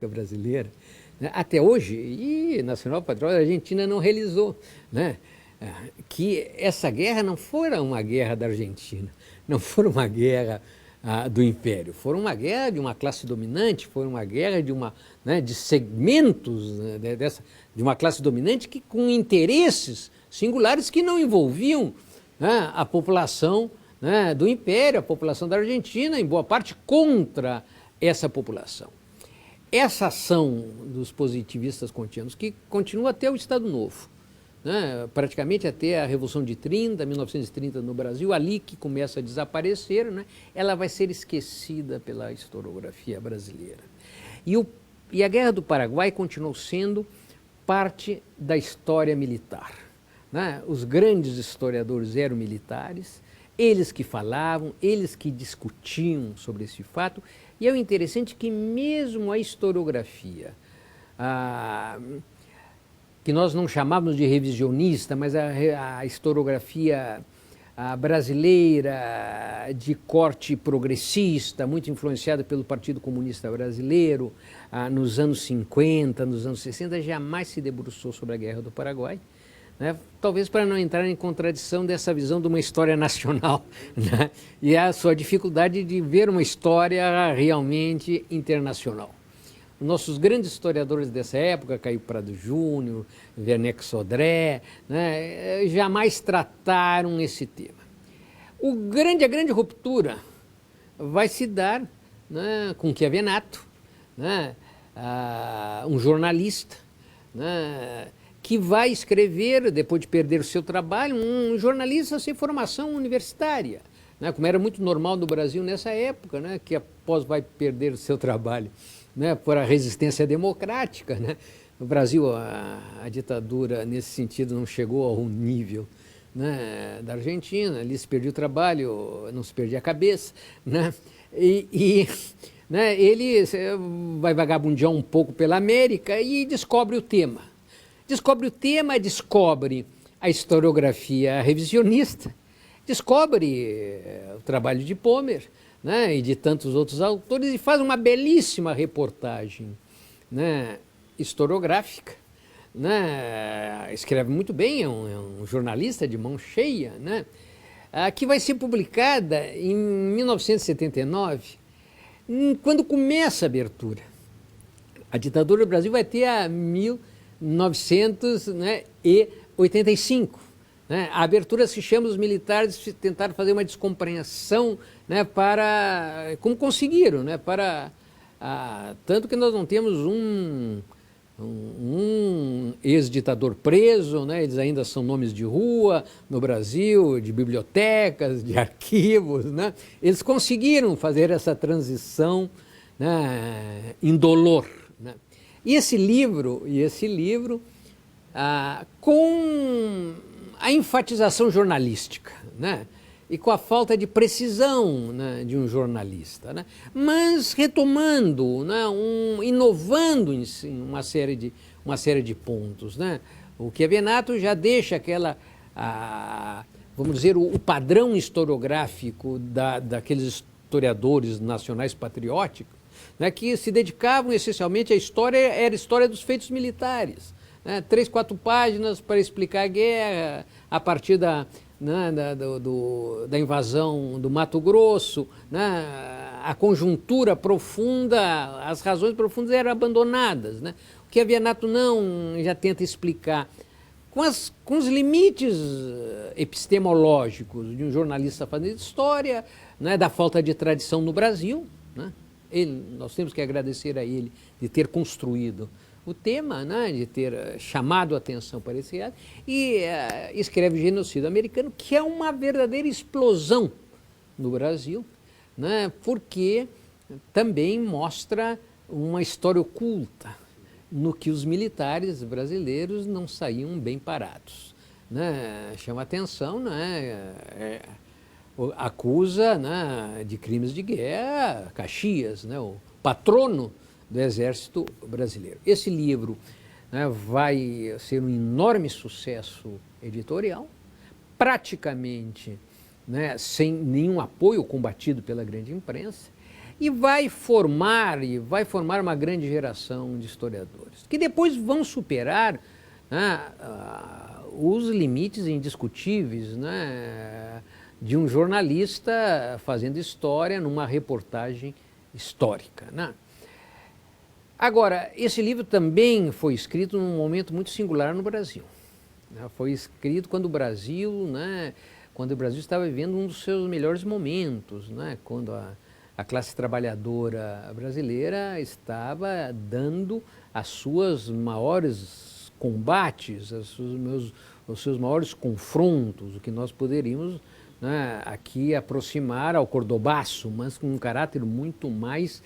brasileira, né, até hoje, e Nacional Patriota, a Argentina não realizou, né, que essa guerra não foi uma guerra da Argentina, não foi uma guerra do Império, foi uma guerra de uma classe dominante, foi uma guerra de segmentos, né, de uma classe dominante que, com interesses singulares que não envolviam, né, a população, né, do Império, a população da Argentina, em boa parte contra essa população. Essa ação dos positivistas kantianos, que continua até o Estado Novo, né, praticamente até a Revolução de 1930 no Brasil, ali que começa a desaparecer, né, ela vai ser esquecida pela historiografia brasileira. E a Guerra do Paraguai continuou sendo parte da história militar, né? Os grandes historiadores eram militares, eles que falavam, eles que discutiam sobre esse fato, e é o interessante que mesmo a historiografia, que nós não chamávamos de revisionista, mas a historiografia brasileira de corte progressista, muito influenciada pelo Partido Comunista Brasileiro, nos anos 50, nos anos 60, jamais se debruçou sobre a Guerra do Paraguai, né? Talvez para não entrar em contradição dessa visão de uma história nacional, né? E a sua dificuldade de ver uma história realmente internacional. Nossos grandes historiadores dessa época, Caio Prado Júnior, Werneck Sodré, né, jamais trataram esse tema. A grande ruptura vai se dar, né, com Chiavenato, né, um jornalista, né, que vai escrever, depois de perder o seu trabalho, um jornalista sem formação universitária, né, como era muito normal no Brasil nessa época, né, que após vai perder o seu trabalho, né, por a resistência democrática, né. No Brasil, a ditadura, nesse sentido, não chegou ao nível, né, da Argentina. Ali se perdia o trabalho, não se perdia a cabeça, né, né, ele vai vagabundear um pouco pela América e descobre o tema. Descobre a historiografia revisionista, descobre o trabalho de Pommer, né, e de tantos outros autores, e faz uma belíssima reportagem, né, historiográfica, né, escreve muito bem, é um jornalista de mão cheia, né, que vai ser publicada em 1979, quando começa a abertura. A ditadura do Brasil vai ter a 1985. Né? A abertura se chama, os militares tentaram fazer uma descompreensão, né, como conseguiram, né, tanto que nós não temos um ex-ditador preso, né, eles ainda são nomes de rua no Brasil, de bibliotecas, de arquivos, né? Eles conseguiram fazer essa transição, né, indolor, né? E esse livro com a enfatização jornalística, né, e com a falta de precisão, né, de um jornalista, né, mas retomando, né, inovando em uma série de pontos, né. O Chiavenato já deixa vamos dizer, o padrão historiográfico daqueles historiadores nacionais patrióticos, né, que se dedicavam essencialmente à história, era a história dos feitos militares, né, 3, 4 páginas para explicar a guerra a partir da invasão do Mato Grosso, né, a conjuntura profunda, as razões profundas eram abandonadas, né. O Chiavenato já tenta explicar com os limites epistemológicos de um jornalista fazendo história, né, da falta de tradição no Brasil, né. Nós temos que agradecer a ele de ter construído o tema, né, de ter chamado a atenção para esse ato, e escreve Genocídio Americano, que é uma verdadeira explosão no Brasil, né, porque também mostra uma história oculta no que os militares brasileiros não saíam bem parados, né, chama atenção, né, acusa, né, de crimes de guerra Caxias, né, o patrono do Exército Brasileiro. Esse livro, né, vai ser um enorme sucesso editorial, praticamente, né, sem nenhum apoio, combatido pela grande imprensa, e vai formar uma grande geração de historiadores, que depois vão superar, né, os limites indiscutíveis, né, de um jornalista fazendo história numa reportagem histórica, né? Agora, esse livro também foi escrito num momento muito singular no Brasil, né? Foi escrito quando o Brasil, né, estava vivendo um dos seus melhores momentos, né? Quando a classe trabalhadora brasileira estava dando as suas maiores combates, os seus maiores confrontos, o que nós poderíamos, né, aqui aproximar ao cordobaço, mas com um caráter muito mais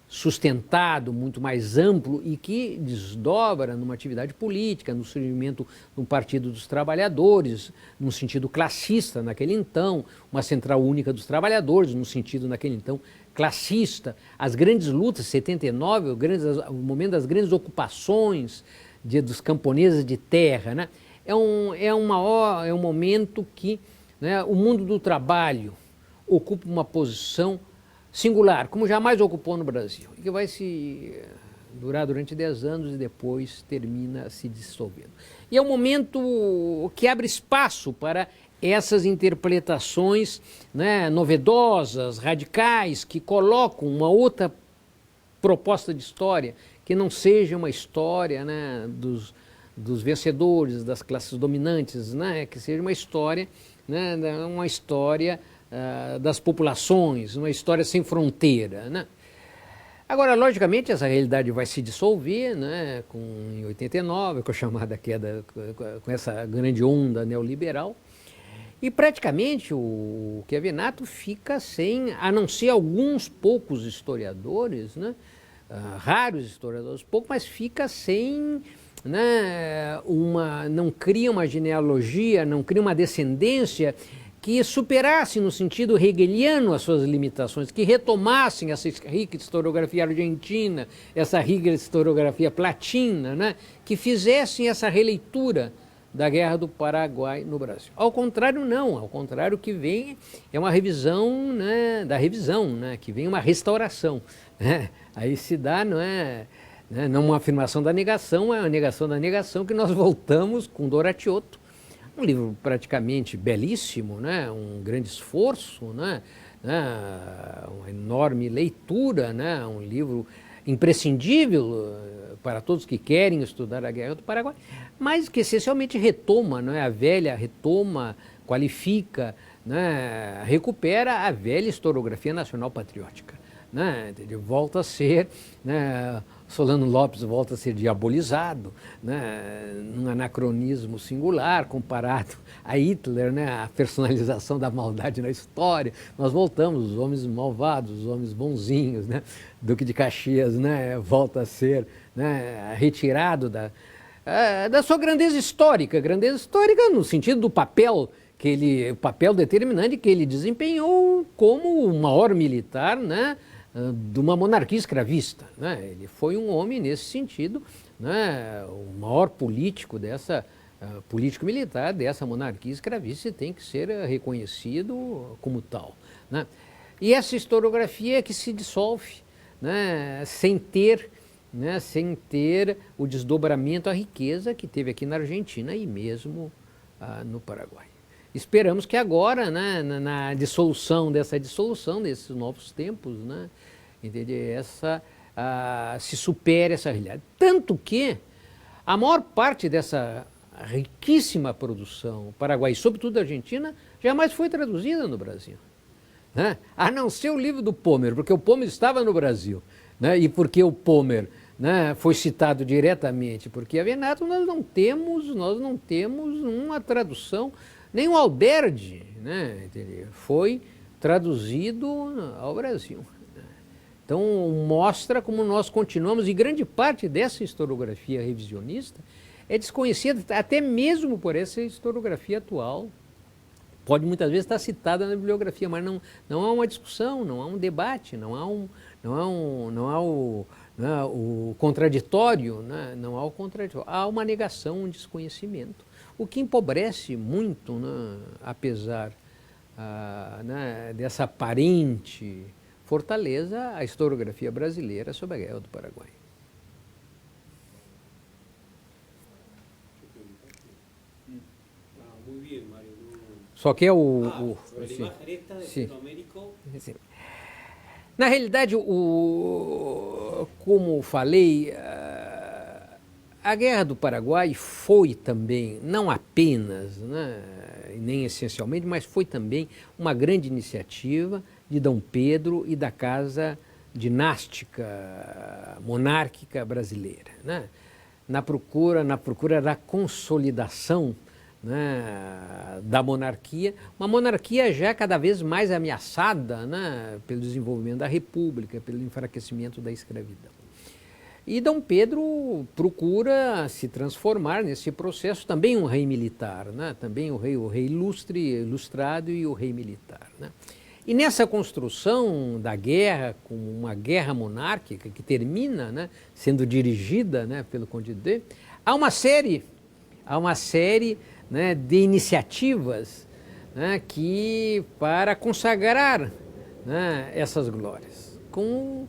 sustentado, muito mais amplo e que desdobra numa atividade política, no surgimento do Partido dos Trabalhadores, num sentido classista naquele então, uma central única dos trabalhadores, no sentido naquele então classista, as grandes lutas, 79, o momento das grandes ocupações dos camponeses de terra, né? É um momento que, né, o mundo do trabalho ocupa uma posição singular, como jamais ocupou no Brasil, e que vai se durar durante 10 anos e depois termina se dissolvendo. E é um momento que abre espaço para essas interpretações, né, novedosas, radicais, que colocam uma outra proposta de história, que não seja uma história, né, dos vencedores, das classes dominantes, né, que seja uma história, né, das populações, uma história sem fronteira, né? Agora, logicamente, essa realidade vai se dissolver, né, em 89, com a chamada queda, com essa grande onda neoliberal, e praticamente o Chiavenato fica sem, a não ser alguns poucos historiadores, né, raros historiadores, pouco, mas fica sem, né, não cria uma genealogia, não cria uma descendência que superasse no sentido hegeliano as suas limitações, que retomassem essa rica historiografia argentina, essa rica historiografia platina, né, que fizessem essa releitura da Guerra do Paraguai no Brasil. Ao contrário, não. Ao contrário, o que vem é uma revisão, né, da revisão, né, que vem uma restauração, né? Aí se dá, não é, né, não uma afirmação da negação, é uma negação da negação, que nós voltamos com Doratioto, um livro praticamente belíssimo, né? Um grande esforço, né? Uma enorme leitura, né? Um livro imprescindível para todos que querem estudar a Guerra do Paraguai, mas que essencialmente retoma, não é? A velha retoma, qualifica, né? Recupera a velha historiografia nacional patriótica, né? Ele volta a ser, né? Solano Lopes volta a ser diabolizado, né, num anacronismo singular comparado a Hitler, né, a personalização da maldade na história. Nós voltamos, os homens malvados, os homens bonzinhos, né, Duque de Caxias, né, volta a ser, né, retirado da sua grandeza histórica no sentido do papel o papel determinante que ele desempenhou como o maior militar, né, de uma monarquia escravista, né? Ele foi um homem nesse sentido, né, o maior político político militar dessa monarquia escravista, e tem que ser reconhecido como tal, né? E essa historiografia é que se dissolve, né, sem ter o desdobramento, a riqueza que teve aqui na Argentina e mesmo no Paraguai. Esperamos que agora, né, na dissolução desses novos tempos, né, se supere essa realidade. Tanto que a maior parte dessa riquíssima produção paraguaia, sobretudo da Argentina, jamais foi traduzida no Brasil, né? A não ser o livro do Pommer, porque o Pommer estava no Brasil, né, e porque o Pommer, né, foi citado diretamente, porque a Venato nós não temos uma tradução. Nem o Alberdi, né, foi traduzido ao Brasil. Então, mostra como nós continuamos, e grande parte dessa historiografia revisionista é desconhecida, até mesmo por essa historiografia atual. Pode muitas vezes estar citada na bibliografia, mas não há uma discussão, não há um debate, não há o contraditório, né, não há o contraditório. Há uma negação, um desconhecimento. O que empobrece muito, né, apesar né, dessa aparente fortaleça a historiografia brasileira sobre a Guerra do Paraguai. Só que é sim. Na realidade, como falei, a Guerra do Paraguai foi também, não apenas, né, nem essencialmente, mas foi também uma grande iniciativa de Dom Pedro e da casa dinástica monárquica brasileira, né, na procura da consolidação, né, da monarquia, uma monarquia já cada vez mais ameaçada, né, pelo desenvolvimento da república, pelo enfraquecimento da escravidão. E Dom Pedro procura se transformar nesse processo, também um rei militar, né, também o rei ilustrado e o rei militar, né. E nessa construção da guerra, como uma guerra monárquica que termina, né, sendo dirigida, né, pelo Conde de, há uma série, né, de iniciativas, né, para consagrar, né, essas glórias, com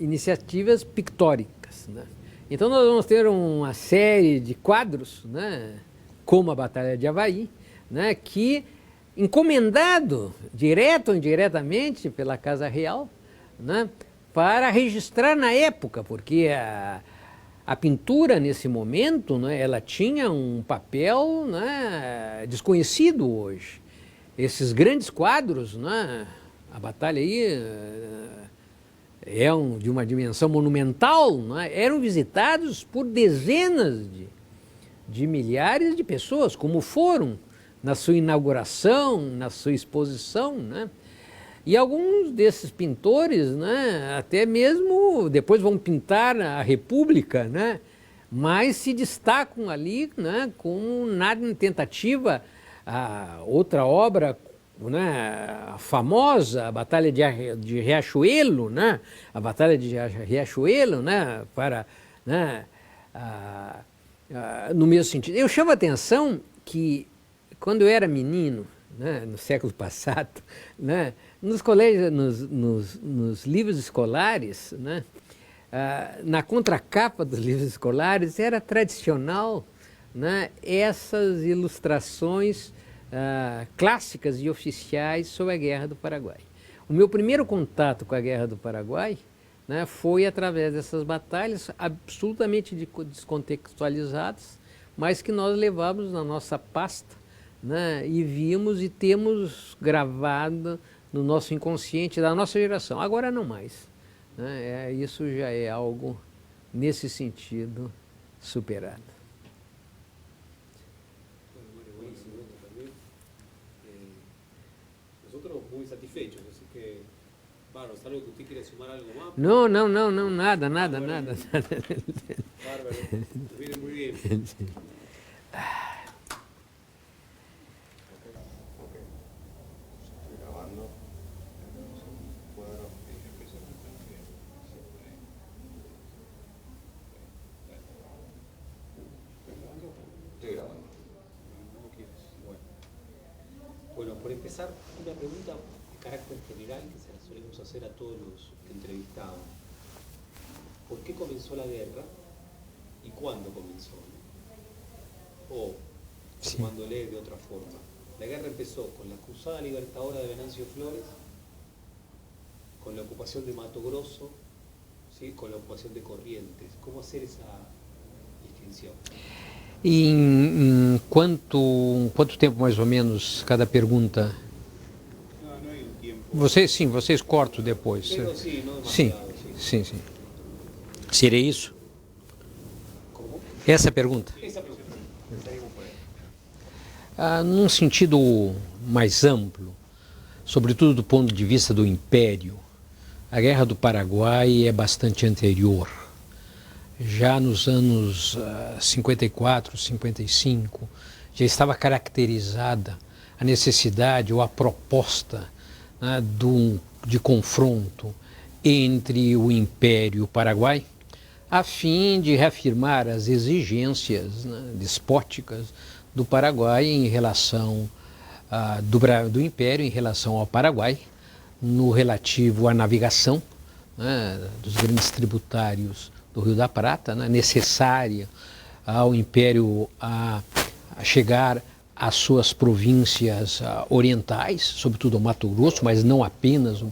iniciativas pictóricas, né. Então nós vamos ter uma série de quadros, né, como a Batalha de Avaí, né, que, encomendado direto ou indiretamente pela Casa Real, né, para registrar na época, porque a pintura, nesse momento, né, ela tinha um papel, né, desconhecido hoje. Esses grandes quadros, né, a batalha aí de uma dimensão monumental, né, eram visitados por dezenas de milhares de pessoas, como foram na sua inauguração, na sua exposição, né? E alguns desses pintores, né, até mesmo depois vão pintar a República, né, mas se destacam ali, né, com nada em tentativa, a outra obra, né, a famosa, a Batalha de Riachuelo, né, a Batalha de Riachuelo, né, né, no mesmo sentido. Eu chamo a atenção que, quando eu era menino, né, no século passado, né, nos colégios, nos livros escolares, né, na contracapa dos livros escolares, era tradicional, né, essas ilustrações clássicas e oficiais sobre a Guerra do Paraguai. O meu primeiro contato com a Guerra do Paraguai, né, foi através dessas batalhas absolutamente descontextualizadas, mas que nós levávamos na nossa pasta, né, e vimos e temos gravado no nosso inconsciente da nossa geração. Agora não mais, né? Isso já é algo, nesse sentido, superado. Nosotros muy satisfechos, así que, Bárbaro, ¿algo que usted quiere sumar algo más? Não, nada. Bárbaro, viene muy bien. Bueno, por empezar, una pregunta de carácter general que se la solemos hacer a todos los entrevistados. ¿Por qué comenzó la guerra y cuándo comenzó? O, tomándole de otra forma, la guerra empezó con la cruzada libertadora de Venancio Flores, con la ocupación de Mato Grosso, ¿sí?, con la ocupación de Corrientes. ¿Cómo hacer esa distinção? E em quanto tempo mais ou menos cada pergunta? Não hay un tiempo. Vocês cortam depois. Pero sí, no Sim, demasiado, sim. Seria isso? ¿Cómo? Essa pergunta? Esa pregunta. Salimos por ahí. Num sentido mais amplo, sobretudo do ponto de vista do Império, a Guerra do Paraguai é bastante anterior. Já nos anos 54, 55, já estava caracterizada a necessidade ou a proposta, né, de confronto entre o Império e o Paraguai, a fim de reafirmar as exigências, né, despóticas do Paraguai em relação do Império em relação ao Paraguai, no relativo à navegação, né, dos grandes tributários do Rio da Prata, né, necessária ao Império a chegar às suas províncias orientais, sobretudo ao Mato Grosso, mas não apenas